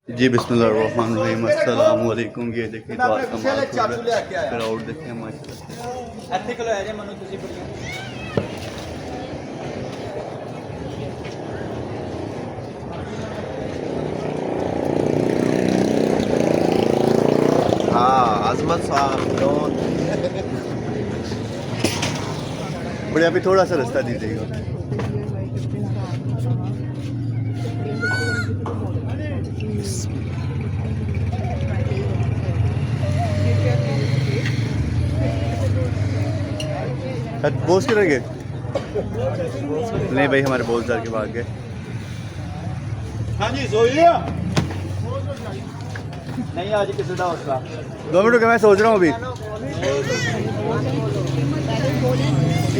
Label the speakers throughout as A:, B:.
A: जी बिस्मिल्लाहिर्रहमानिर्रहीम अस्सलाम वालेकुम। ये देखिए तो आज का क्राउड देखिए माशाल्लाह।
B: हाँ आजमत साहब डॉन
A: बड़े अभी थोड़ा सा रास्ता दीजिएगा। बोस के गए नहीं भाई, हमारे बोल सर के भाग गए।
B: हाँ जी सो लिया नहीं आज किसी का हौसला
A: 2 मिनट का मैं सोच रहा हूँ अभी।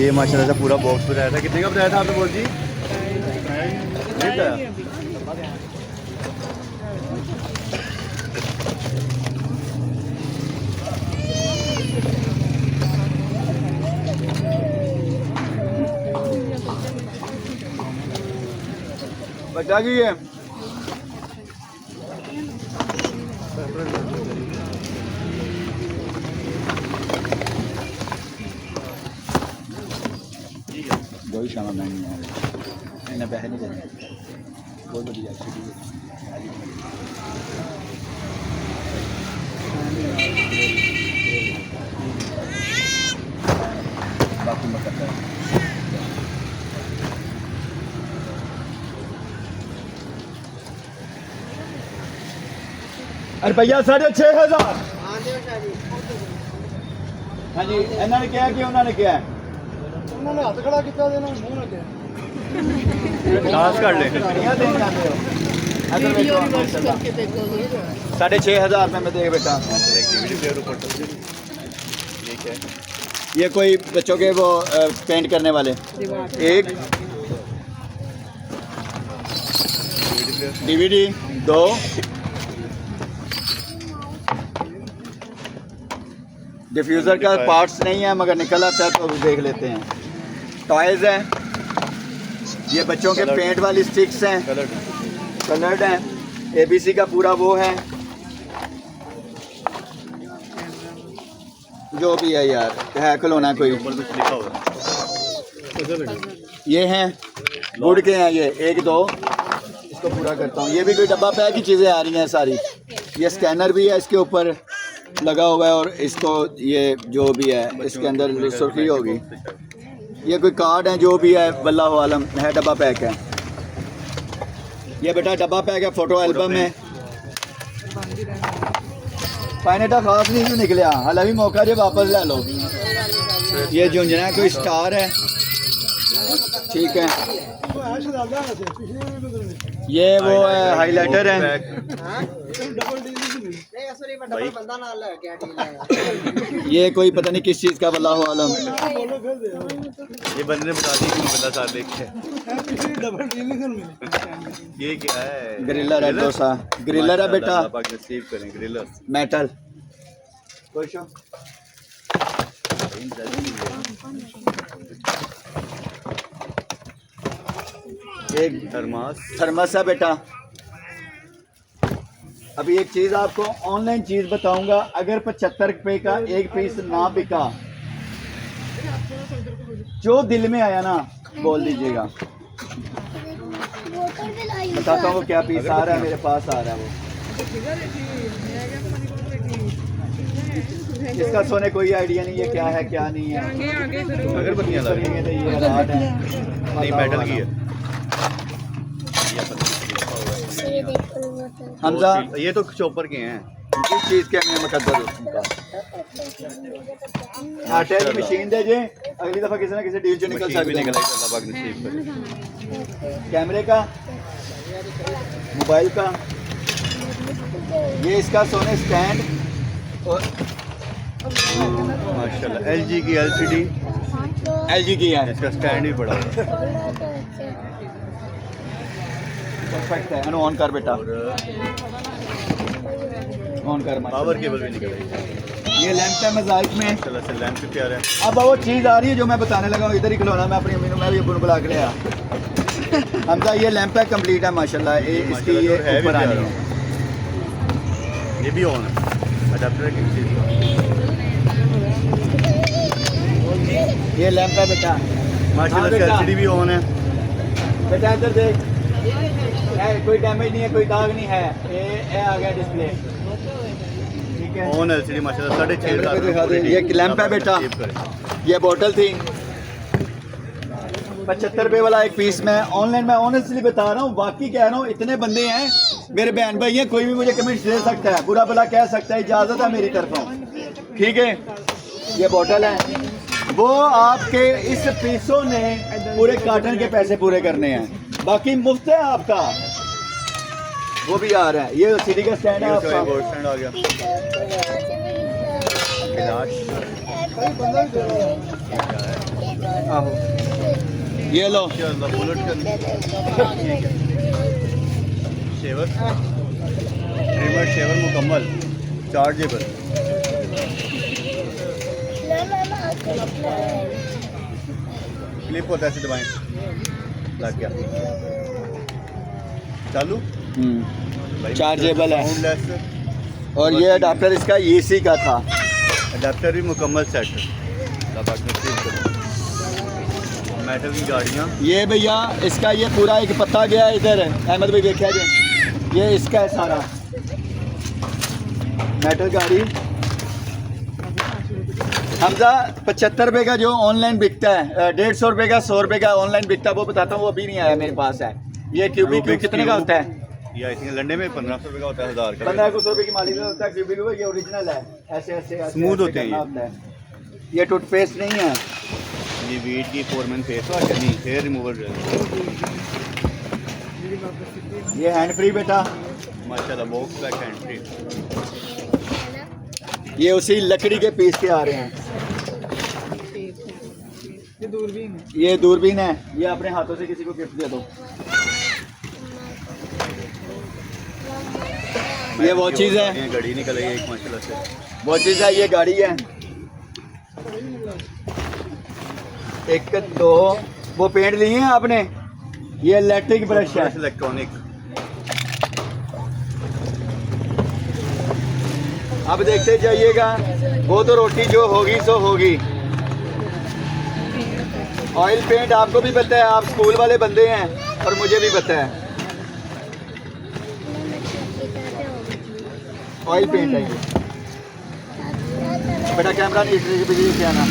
A: ये माशाल्लाह से पूरा बॉक्स बताया था। कितने का बताया था आपने बोल जी? नहीं बताया। बचा गई है।
B: दो ही शाम में इन्हें पैसे नहीं देने बहुत बढ़िया बाकी मैं करता हूँ।
A: रुपया 6,500।
B: हाँ जी इन्होंने क्या कि उन्होंने क्या
C: उन्होंने हाथ खड़ा किया देना मुंह ना क्या
A: घास काट ले।
C: वीडियो रिवर्स करके देखो
B: 6,500 में देख बेटा। ये कोई बच्चों के वो पेंट करने वाले एक डीवीडी 2 डिफ्यूज़र का पार्ट्स नहीं है मगर निकल आता है तो देख लेते हैं। टॉयज़ हैं, ये बच्चों के पेंट वाली स्टिक्स हैं, कलर्ड हैं। एबीसी का पूरा वो है जो भी है यार है खिलौना कोई। ये हैं वुड के हैं, ये 1 2 इसको पूरा करता हूँ। ये भी कोई डब्बा पैक की चीज़ें आ रही हैं सारी। ये स्कैनर भी है इसके ऊपर लगा हुआ है और इसको ये जो भी है इसके अंदर सुर्खी होगी। ये कोई कार्ड है जो भी है वल्लाहु आलम है। डब्बा पैक है ये बेटा, डब्बा पैक है। फ़ोटो एल्बम है। पाइनेटा खास नहीं क्यों निकलिया हाल अभी मौका जो वापस ले लो। ये झुंझुना कोई स्टार है ठीक है। ये वो है हाईलाइटर है। ये कोई पता नहीं किस चीज़ का वल्लाहु आलम।
A: ये बंदे ने बता दी कि बंदा साथ लेके ये क्या है?
B: ग्रिलर है डोसा। ग्रिलर है बेटा,
A: नसीब करें ग्रिलर
B: मेटल। एक थर्मस है बेटा। अभी एक चीज़ आपको ऑनलाइन चीज़ बताऊंगा, अगर 75 रुपये का एक पीस ना बिका, जो दिल में आया ना बोल दीजिएगा। बताता हूँ वो क्या पीस आ रहा है, मेरे पास आ रहा है वो। इसका सोने कोई आइडिया नहीं है क्या है क्या नहीं है।
A: अगरबत्तियाँ लग रही हैं
B: तो ये राड है
A: नहीं, मेटल की है।
B: हमजा
A: ये तो चॉपर के हैं।
B: किस चीज़ के में मुकद्दर उनका आटे की मशीन दे जे, अगली दफ़ा किसी ना किसी डील जो निकल सकती है। कैमरे का, मोबाइल का, ये इसका सोने स्टैंड
A: माशाल्लाह। एलजी की एलसीडी
B: एलजी की है।
A: इसका स्टैंड भी बड़ा है।
B: परफेक्ट है। ऑन कर बेटा, ऑन कर।
A: पावर केबल भी निकल रही है।
B: ये लैंप है मोज़ाइक में।
A: चलो से लैंप भी प्यारा है।
B: अब वो चीज़ आ रही है जो मैं बताने लगा हूँ, इधर ही खिलौना। मैं अपनी अम्मी मैं भी बुला के लिया। हमजा ये लैंप है कंप्लीट है माशाल्लाह। ये इसकी ये ऊपर आनी है।
A: ये भी ऑन है अडाप्टर की चीज़।
B: ये लैंप है बेटा।
A: माशाल्लाह से
B: बेटा।
A: एलसीडी भी ऑन है।
B: बेटा इधर देख, कोई डैमेज नहीं है, कोई दाग नहीं है। ये आ गया डिस्प्ले, ठीक है।
A: ऑन एलसीडी माशाल्लाह 6.5
B: कैमरे पे दिखा दे। ये लैंप है बेटा। ये बोतल थी 75 रुपये वाला एक पीस। मैं ऑनलाइन, मैं ऑनेस्टली बता रहा हूँ, बाकी कह रहा हूँ, इतने बंदे हैं मेरे बहन भाई हैं, कोई भी मुझे कमेंट्स दे सकता है, बुरा भला कह सकता है, इजाज़त है मेरी तरफों, ठीक है। ये बोतल है, वो आपके इस पीसों ने पूरे कार्टन के पैसे पूरे करने हैं, बाकी मुफ्त है आपका। वो भी आ रहा है। ये सीडी का स्टैंड है आपका।
A: बोर्ड स्टैंड आ गया। गिलास
B: आहो, ये लो।
A: माशाल्लाह बुलेट का शेवर, रिमोट शेवर मुकम्मल चार्जेबल। क्लिप होता है, ऐसे दबाएं लग गया चालू।
B: चार्जेबल है।
A: साउंडलेस।
B: और ये अडाप्टर इसका एसी का था।
A: अडाप्टर भी मुकम्मल सेट। मेटल की गाड़ियाँ।
B: ये भैया इसका ये पूरा एक पत्ता गया है इधर, अहमद भाई देखा जाए, ये इसका है सारा मेटल गाड़ी। हमजा 75 रुपये का जो ऑनलाइन बिकता है, 150 रुपये का, 100 रुपये का ऑनलाइन बिकता है, वो बताता हूँ, वो अभी नहीं आया मेरे पास है। ये क्यूबिक कितने का होता है?
A: ये आई थिंक लंडे में 1500 रुपये का होता है, 1000 का।
B: 1500 रुपये की मालिक का होता है क्यूबिक। ये ओरिजिनल है, ऐसे ऐसे
A: स्मूथ होते हैं
B: ये। ये टूथपेस्ट नहीं है।
A: ये वीट की फोरमैन फेस वॉश है, नहीं हेयर रिमूवर है।
B: ये हैंड फ्री बेटा।
A: माशाल्लाह बॉक्स बैक हैंड फ्री।
B: ये उसी लकड़ी के पीस के आ रहे हैं। ये दूरबीन है। ये अपने हाथों से किसी को गिफ्ट दे दो। ये वो चीज़ है,
A: घड़ी निकल आई एक माशाल्लाह से।
B: वो चीज़ है, ये गाड़ी है। एक दो वो पेंट लिए हैं आपने। ये इलेक्ट्रिक ब्रश है,
A: इलेक्ट्रॉनिक।
B: अब देखते जाइएगा, वो तो रोटी जो होगी सो होगी। ऑयल पेंट आपको भी पता है, आप स्कूल वाले बंदे हैं, और मुझे भी पता है ऑयल पेंट है ये। बेटा कैमरा नहीं बिजली से आना।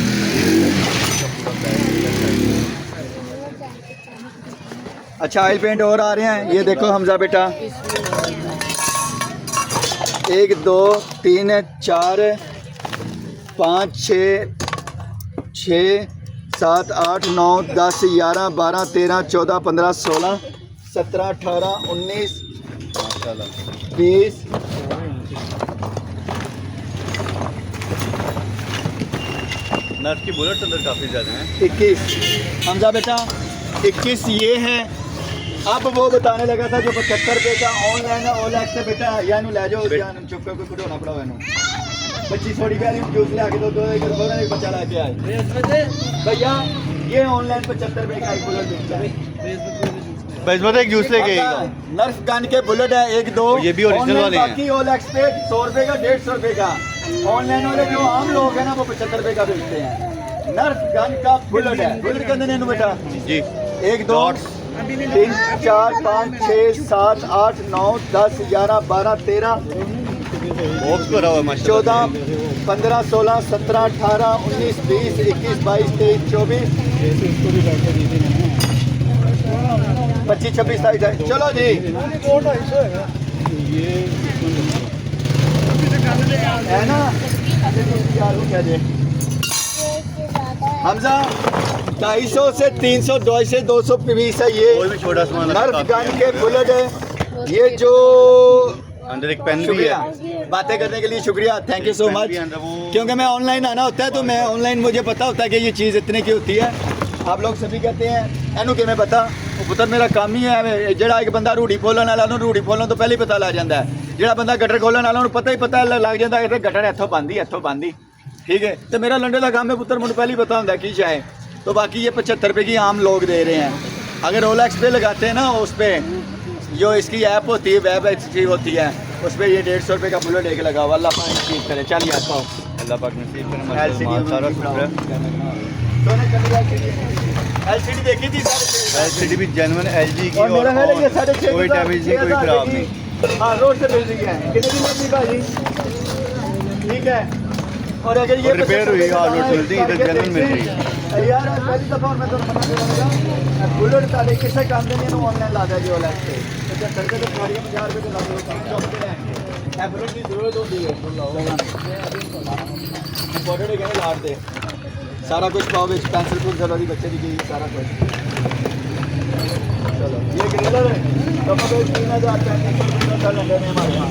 B: अच्छा ऑयल पेंट और आ रहे हैं। ये देखो हमजा बेटा, 1 2 3 4 5 6 7 8 9 10 11 12 13 14 15 16 17 18 19
A: माशाल्लाह
B: 20
A: नर्स की बुलेट अंदर काफ़ी ज़्यादा हैं।
B: 21 हमजा बेटा 21 ये है। अब वो बताने लगा था जो 75 रुपये का ऑनलाइन है OLX से बेटा, या नु ले जाओ, चुप कर कोई खड़ोना पड़ा हुआ। 25 थोड़ी प्यारी जूस ले आके दो, एक बच्चा ला के आए भैया। ये ऑनलाइन 75 रुपये का एक बुलेट बिकता है।
A: बस एक जूस लेके
B: नर्स गन के बुलेट है 1 2।
A: ये भी ओरिजिनल वाले हैं।
B: बाकी OLX पे 100 रुपये का, 150 रुपये का। ऑनलाइन वाले जो आम लोग हैं ना, वो 75 रुपये का बेचते हैं। नर्स गन का बुलेट है। बुलेट के अंदर बेटा
A: जी
B: 1 2 3 4 5 6 7 8 9 10 11 12 13
A: बॉक्स भरा हुआ है माशाल्लाह।
B: 14 15 16 17 18 19 20 21 22 23 24 25 26 27। चलो जी है ना। हमजा 250 से 300 200 से 200 पीस है ये।
A: और भी छोटा सामान
B: नर्फ गन के बुलेट है ये। जो
A: अंदर एक पेन भी
B: शुक्रिया
A: है।
B: बातें करने के लिए, शुक्रिया, थैंक यू सो
A: पेन
B: मच।
A: भी अंदर वो-
B: क्योंकि मैं ऑनलाइन आना होता है, तो मैं ऑनलाइन मुझे पता होता है कि ये चीज़ इतने की होती है। आप लोग सभी कहते हैं एनू कि मैं पता पुत्र मेरा काम ही है। ਜਿਹੜਾ एक बंदा रूढ़ी खोलन वाला ਉਹਨੂੰ रूढ़ी खोलन तो पहले ही पता लग जाता है। ਜਿਹੜਾ बंदा गटर खोलन वाला ਉਹਨੂੰ पता ही पता लग जाता है कि गटर ਇੱਥੋਂ ਬੰਦੀ ਇੱਥੋਂ ਬੰਦੀ, ठीक है। तो मेरा लंडे का काम है पुत्र, मुझे पहले ही पता होता है कि चाहे। तो बाकी ये 75 रुपये की आम लोग दे रहे हैं। अगर OLX पे लगाते हैं ना, उस पर जो इसकी ऐप होती है, वेब अच्छी होती है, उस पर ये 150 रुपये का बुलेट एक लगा हुआ। अल्लाह पाक नसीब करे। चलिए आता हूँ।
A: अल्लाह पाक नसीब करे माशाल्लाह, माल सारा सुथरा।
B: LCD देखी थी
A: एलसीडी भी जेन्युइन एलजी की
B: और मेरा है ना ये
A: और
B: 6.5
A: कोई डैमेज नहीं, कोई खराब नहीं।
B: हाँ रोड से मिल रही है। कितने की मिलती भाजी? ठीक है। और अगर ये
A: और रिपेयर हुई हाँ रोड से मिलती है, इधर जेन्युइन मिल रही है।
B: यार पहली दफा मैं तो मना करूंगा बुलेट ताले किसे काम देने ਨੂੰ ਆਨਲਾਈਨ ਲਾ ਦਿਆ ਜੀ ਉਹ ਲੈਸ ਤੇ ਤੇ ਸਰਕੇ ਤੇ ਗਾੜੀਆਂ 50 ਰੁਪਏ ਤੇ ਲਾ ਦਿਓ ਕੰਮ ਚੌਕ ਤੇ ਲੈਣਗੇ ਇਹ ਬੁਲਟ ਦੀ ਜ਼ਰੂਰਤ ਹੁੰਦੀ ਹੈ ਇੰਪੋਰਟਡ ਹੈ ਕਹਿੰਦੇ ਲਾਟ ਦੇ ਸਾਰਾ ਕੁਝ ਪਾਓ ਵਿੱਚ ਪੈਨਸਲ ਪੁੰਸਲ ਵਾਲੀ ਬੱਚੇ ਦੀ ਗਈ ਸਾਰਾ ਕੁਝ चलो ये ग्रिलर है तो मैं 3000 का लंबे में हमारे यहाँ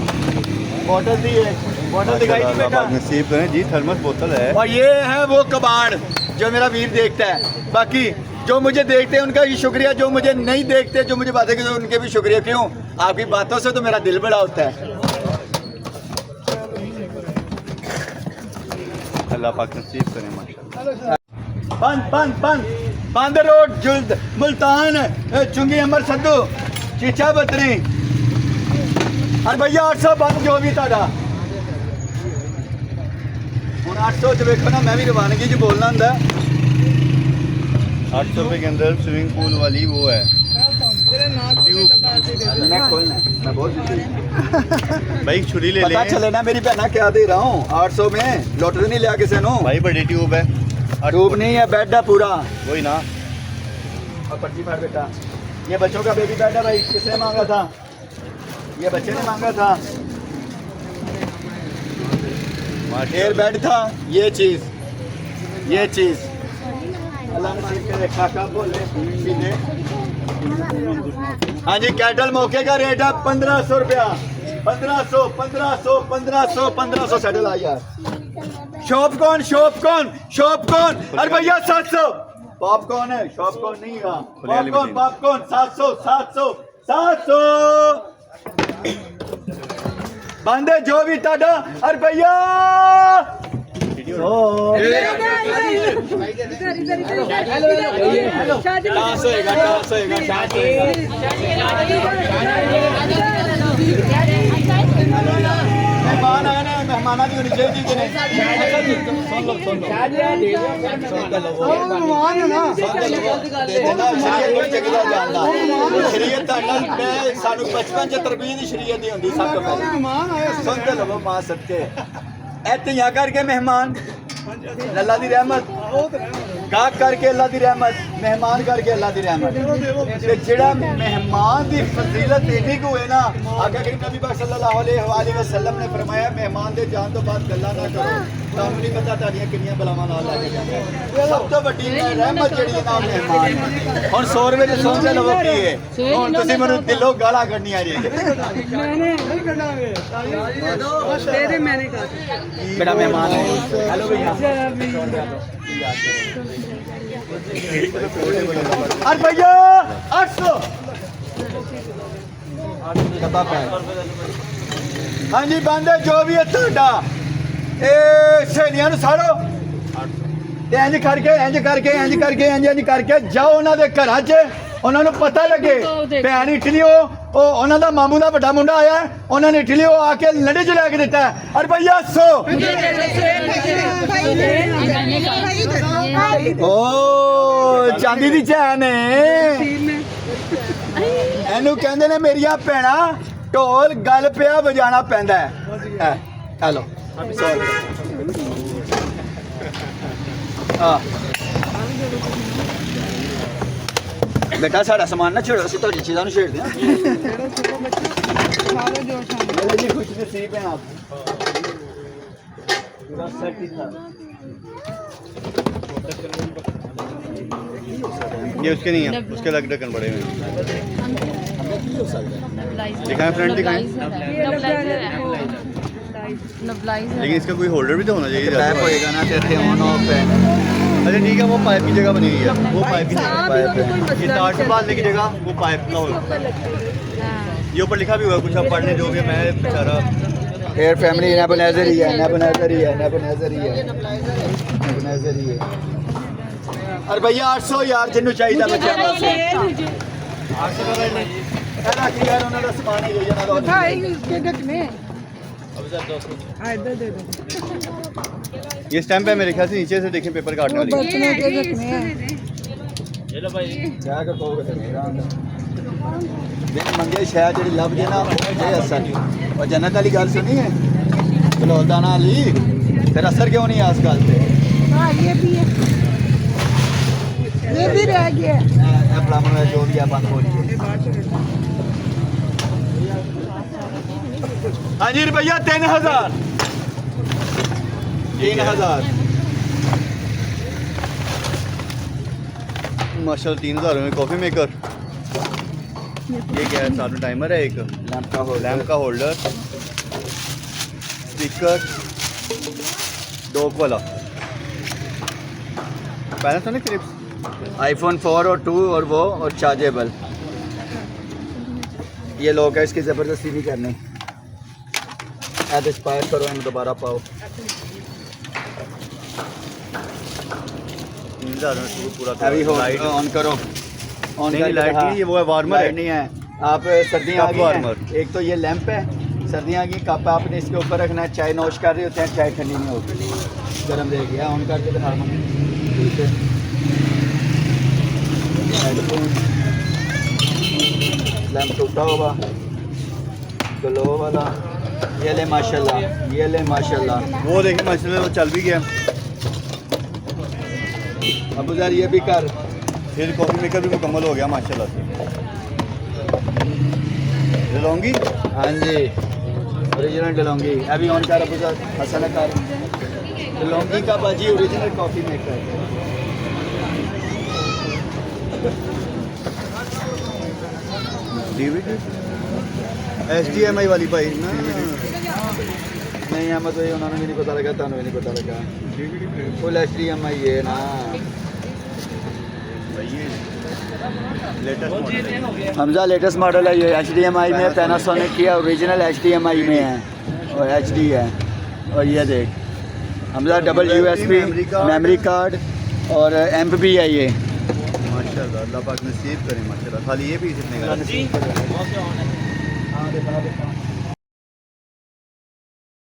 B: बॉटल दी है बॉटल दिखाई दी
A: अल्लाह
B: बेटा
A: पाक नसीब करे जी। थर्मस बोतल है।
B: और ये है वो कबाड़ जो मेरा वीर देखता है। बाकी जो मुझे देखते हैं उनका भी शुक्रिया, जो मुझे नहीं देखते जो मुझे बातें करते उनके भी शुक्रिया। क्यों? आपकी बातों से तो मेरा दिल बड़ा होता है।
A: अल्लाह पाक नसीब करे माशाल्लाह।
B: बंद बंद बंद बंद रोड जुल्द मुल्तान चुंगी अमर सद्दू चीचा बतरी और भैया 800 बंद जो भी ताड़ा हूँ 800 च वेखो ना मैं भी रवानगी च बोलना होंगे
A: 800 रुपए के अंदर स्विमिंग पूल वाली वो है
B: मैं खोलना है, मैं बहुत
A: भाई। छुरी ले
B: पता
A: लें
B: चले ना मेरी बहना क्या दे रहा हूँ 800 में लॉटरी नहीं लिया किसी ने
A: भाई, बड़ी ट्यूब है।
B: ट्यूब नहीं है बेड है पूरा
A: वही ना।
B: और पर्ची फाड़ बेटा ये बच्चों का बेबी बेड है भाई किसने मांगा था ये बच्चे ने मांगा था एयर बेड था ये चीज अल्लाह नसीब करे काका बोले सीधे हाँ जी कैटल मौके का रेट है 1500 रुपया 1500 सेटल आ यार शॉप कौन अरे भैया 700 पॉपकॉर्न है शॉपकॉर्न नहीं है पॉपकॉर्न 700 बंदे जो भी ताड़ा अरे भैया टास होएगा मेहमान आए ना मेहमाना की होनी चाहिए कि नहीं सुन लो शरीयत मैं सानू बचपन च तरबीयत शरीयत दी होंदी सब तो पहले सुनते लो मां सदके ऐतिया करके मेहमान अल्लाह दी रहमत गाहक करके अल्लाह दी रहमत मेहमान करके अल्लाह दी रहमत ते जेड़ा मेहमान दी फजीलत एडी को है ना आका करीम नबी पाक सल्लल्लाहु अलैहि वसल्लम ने फरमाया मेहमान दे जान तो बाद गल्ला ना करो ਤੁਹਾਨੂੰ ਨਹੀਂ ਪਤਾ ਤੁਹਾਡੀਆਂ ਕਿੰਨੀਆਂ ਬਲਾਵਾਂ ਨਾਲ ਲੱਗ ਜਾਂਦੀਆਂ ਸਭ ਤੋਂ ਵੱਡੀ ਰਹਿਮਤ ਜਿਹੜੀ ਹੈ ਨਾ ਮਹਿਮਾਨ ਹੁਣ 100 ਰੁਪਏ ਦੇ ਸੌਂਦੇ ਲਵੋ ਕੀ ਹੈ ਹੁਣ ਤੁਸੀਂ ਮੈਨੂੰ ਦਿਲੋਂ ਗਾਲਾਂ ਕੱਢਣੀਆਂ ਜੀ
C: मैंने नहीं करनागे तेरे मैंने कहा
B: मेरा मेहमान है हेलो भैया अरे भैया 800 हाँ जी बंदे जो भी है ਤੁਹਾਡਾ ਇਹ ਸਹੇਲੀਆਂ ਨੂੰ ਸਾੜੋ ਤੇ ਇੰਜ ਕਰਕੇ ਜਾਓ ਉਹਨਾਂ ਦੇ ਘਰਾਂ 'ਚ ਉਹਨਾਂ ਨੂੰ ਪਤਾ ਲੱਗੇ ਭੈਣ ਇਟਲੀ ਉਹ ਉਹਨਾਂ ਦਾ ਮਾਮੂ ਦਾ ਵੱਡਾ ਮੁੰਡਾ ਆਇਆ ਉਹਨਾਂ ਨੇ ਇਟਲੀ ਉਹ ਆ ਕੇ ਲੰਡੇ 'ਚ ਲੈ ਕੇ ਦਿੱਤਾ ਅਰੇ ਭਈਆ 100 ਓ ਚਾਂਦੀ ਦੀ ਚੈਨ ਹੈ ਇਹਨੂੰ ਕਹਿੰਦੇ ਨੇ ਮੇਰੀਆਂ ਭੈਣਾਂ ਢੋਲ ਗੱਲ ਪਿਆ ਵਜਾਣਾ ਪੈਂਦਾ ਹੈ ਹੈਲੋ बेटा साड़ा समान ना छेड़ो असं थोड़ी चीज़ों छेड़ दें खुश नसीब हैं आप
A: ये उसके नहीं है उसके अलग ढक्कन पड़े हुए हैं। दिखाएं फ्रंट दिखाएं लेकिन इसका कोई होल्डर भी तो होना चाहिए
B: पैप होएगा ना तेरे ऑन ऑफ है
A: अच्छा ठीक है वो पाइप की जगह बनी हुई है वो पाइप की जगह ये तार से बांधने की जगह वो पाइप का होगा ये ऊपर लिखा भी हुआ कुछ अब पढ़ने जो भी मैं बेचारा
B: एयर फैमिली नेबुलाइजर ही है अरे भैया 800 यार जिन्नू चाहिए बच्चा 800 ऐना की यार उन्होंने सामान ही ना दो
C: भाई इसके ढकने इधर दे दो
A: ये स्टैम्प है मेरे ख्याल से नीचे से देखें पेपर काटने वाली
C: बर्तनों के ढकने हैं
B: क्या कर कहोगे तो मेरा बिन मंगे शायद जी लभ जे ना ये असर और जन्नत वाली गल सुनी है बलोदाना अली फिर असर क्यों नहीं है इस गल पे
C: हाँ ये भी है ये भी रह गया है
B: ब्राह्मण में जो भी है बंद हो रही है हाँ जी रुपया 3000 3000
A: माशाल्लाह 3000 में कॉफी मेकर ये क्या है साथ में टाइमर है एक लैम्प का होल्डर स्पीकर डॉक वाला पैनासोनिक फिलिप्स
B: आईफोन 4 और 2 और वो और चार्जेबल ये लोग है इसकी ज़बरदस्ती नहीं करनी एक्सपायर करो इन दोबारा पाओ
A: 3000 में पूरा
B: अभी हो
A: लाइट
B: ऑन करो ऑन
A: नहीं लाइट नहीं ये वो है वार्मर
B: लाइट
A: है
B: नहीं है आप सर्दियाँ आ
A: कप
B: गई
A: वार्मर।
B: हैं एक तो ये लैंप है सर्दियाँ आ गई कप आपने इसके ऊपर रखना है चाय नोश कर रहे होते हैं चाय ठंडी नहीं होती गर्म रहेगी ऑन करके दिखा ठीक है हेडफोन लैंप टूटा होगा ग्लो वाला ये ले माशाल्लाह
A: वो देखें माशाल्लाह वो चल भी गया
B: अबू ज़र ये भी कर
A: फिर कॉफी मेकर भी मुकम्मल हो गया माशाल्लाह से डलोंगी
B: हाँ जी ओरिजिनल डलोंगी अभी ऑन कर अबू ज़र हसन कर डलोंगी का बाजी original coffee maker
A: DVD HDMI वाली भाई ना
B: नहीं अहमद भाई उन्होंने भी नहीं पता लगा तुम भी नहीं पता लगा फुल HDMI है ना
A: लेटेस्ट
B: हमजा लेटेस्ट मॉडल है ये HDMI में पैनासोनिक की ओरिजिनल HDMI में है और HD है और ये देख Hamza double USB memory card और एम्प भी है ये
A: माशाल्लाह अल्लाह पाक नसीब करे माशाल्लाह खाली ये भी इतने का
B: हाँ,